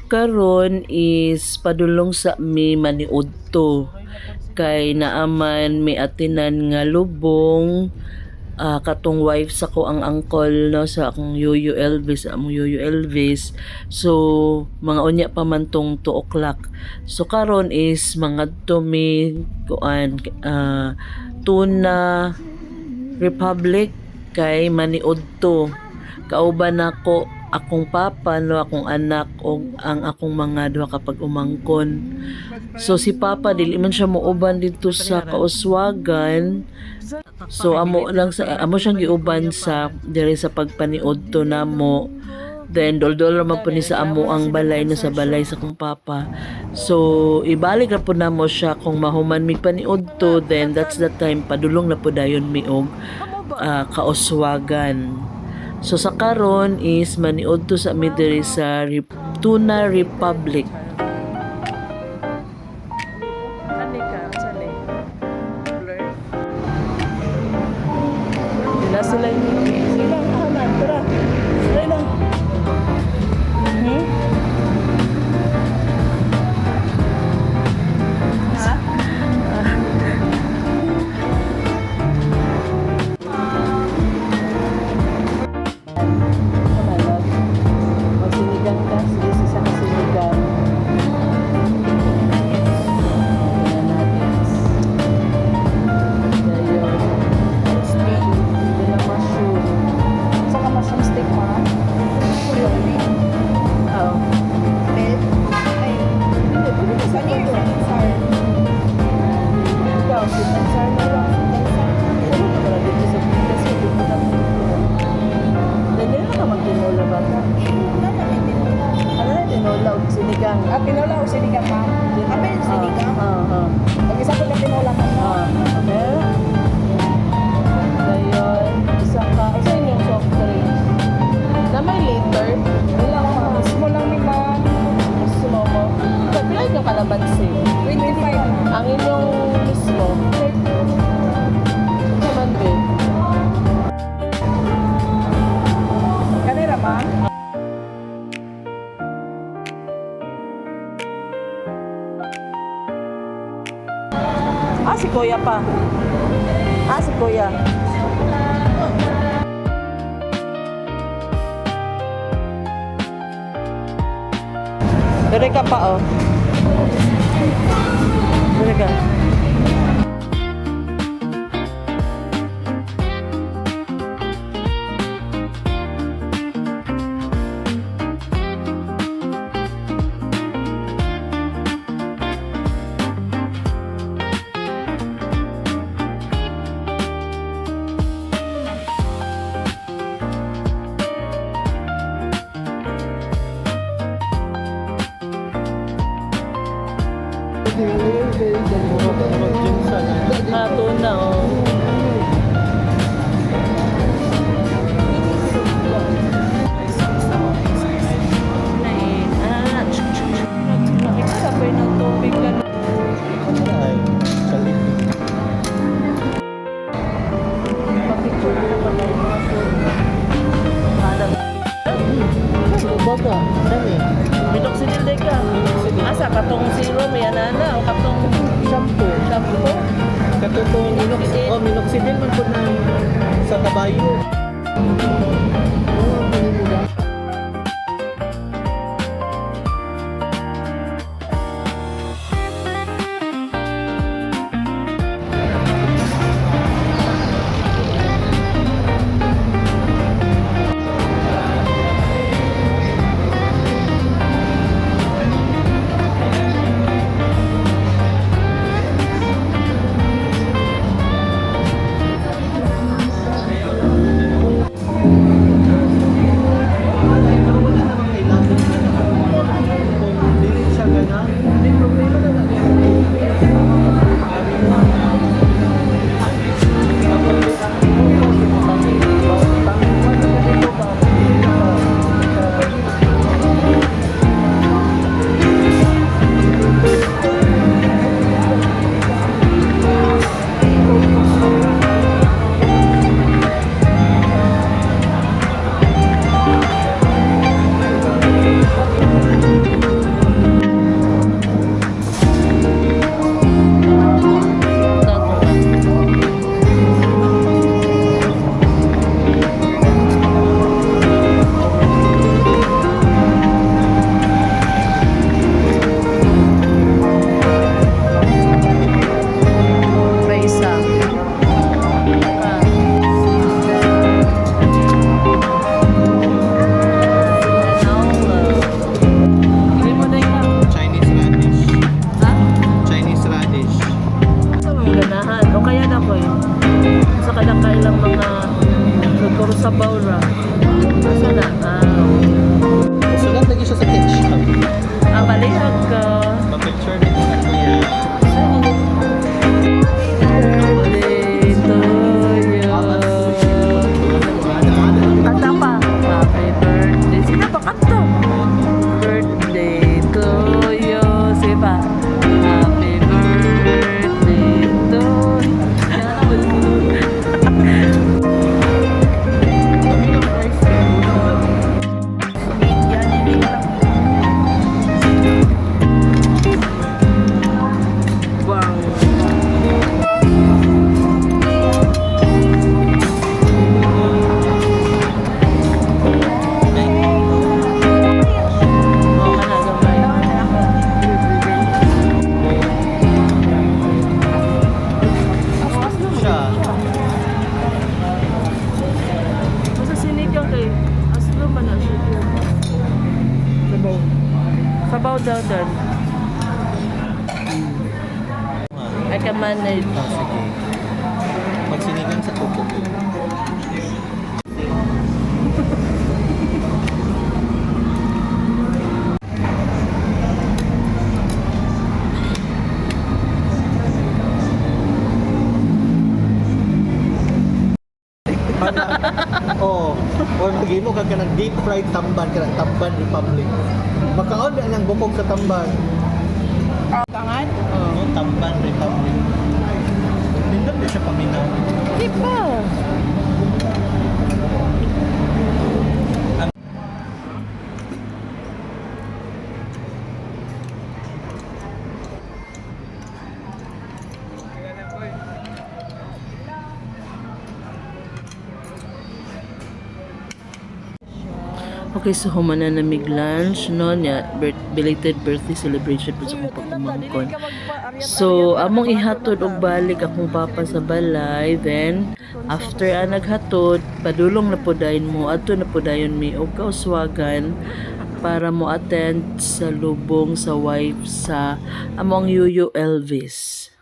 karon is padulong sa mi maniudto kay naaman may atinan nga lubong katong wife sa ko ang uncle no sa akong Yoyo Elvis, among Yoyo Elvis. So mga unya pa man tong 2 o'clock. So karon is mga tumi kuan Tuna Republic kay maniudto. Kauban nako akong papa no, akong anak o ang akong mga duha ka pag-umangkon. So si papa dili man siya muuban dito sa Kauswagan. So amo siyang giuban sa diri sa pagpaniudto namo. Then doldol ra man po ni sa amo ang balay no sa balay sa kong papa. So ibalik ra po namo siya kung mahuman mi paniudto, then that's the time padulong na po dayon mi og Kauswagan. So sa karon is maniudto sa mi diri sa Tuna Republic. Sila sila haman tara sila lang magsinigang ka sige sa kasinigang sinigang. Tinola o sinigang, ma'am? Apel sinigang? Mag-isa ko na tinola, ma'am. Okay. Ngayon, isa inyong soft drinks. Na may liter? Wala, ma'am. Mismo lang ni ma'am. Mismo mo? Kapilay ka kalamansi? 25. Ang inyong mismo? Saman din. Kanira, ma'am? Si Kuya pa. Si Kuya. Dere ka pa, oh. Dere ka. Tuna, oh. Sabay ng tubig ka na. Baga, dami. Minoxidil day ka. Asa katong serum yan o katong shampoo. Katotong minoxidil man po na sa kabayo. Sabaw daw doon. I can manage. Sige. Magsinigang sa tubo. Oh, or maghimo ka ng deep fried tamban ka ng Tamban Republic. Makaon na ng bukog sa tamban. Tangan? Oh, Tamban Republic. Pindot na siya paminaw. Di pa. Okay, so humana na mig lunch, no? Nya, belated birthday celebration po sa akong pagkumangkon. So, among ihatod og balik akong papa sa balay. Then, after naghatod, padulong na po dayon mo. Ato na po dayon mi og kauswagan para mo attend sa lubong sa wife sa among Yuyo Elvis.